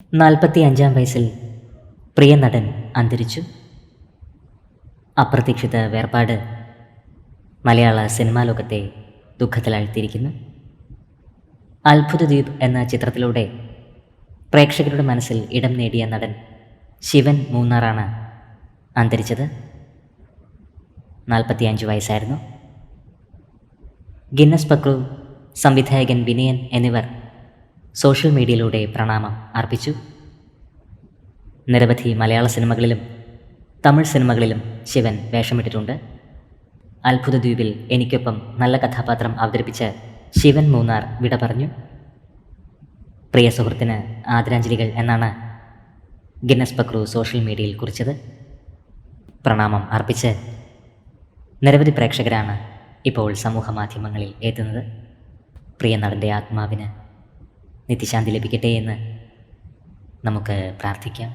45-ാം വയസ്സിൽ പ്രിയ നടൻ അന്തരിച്ചു. അപ്രതീക്ഷിത വേർപാട് മലയാള സിനിമാ ലോകത്തെ ദുഃഖത്തിലാഴ്ത്തിയിരിക്കുന്നു. അത്ഭുതദ്വീപ് എന്ന ചിത്രത്തിലൂടെ പ്രേക്ഷകരുടെ മനസ്സിൽ ഇടം നേടിയ നടൻ ശിവൻ മൂന്നാറാണ് അന്തരിച്ചത്. 45 വയസ്സായിരുന്നു. ഗിന്നസ് പക്രു, സംവിധായകൻ വിനയൻ എന്നിവർ സോഷ്യൽ മീഡിയയിലൂടെ പ്രണാമം അർപ്പിച്ചു. നിരവധി മലയാള സിനിമകളിലും തമിഴ് സിനിമകളിലും ശിവൻ വേഷമിട്ടിട്ടുണ്ട്. അത്ഭുതദ്വീപിൽ എനിക്കൊപ്പം നല്ല കഥാപാത്രം അവതരിപ്പിച്ച ശിവൻ മൂന്നാർ വിട പറഞ്ഞു. പ്രിയ സുഹൃത്തിന് ആദരാഞ്ജലികൾ എന്നാണ് ഗിന്നസ് പക്രു സോഷ്യൽ മീഡിയയിൽ കുറിച്ചത്. പ്രണാമം അർപ്പിച്ച് നിരവധി പ്രേക്ഷകരാണ് ഇപ്പോൾ സമൂഹ മാധ്യമങ്ങളിൽ എത്തുന്നത്. പ്രിയ നടൻ്റെ ആത്മാവിന് നിത്യശാന്തി ലഭിക്കട്ടെ എന്ന് നമുക്ക് പ്രാർത്ഥിക്കാം.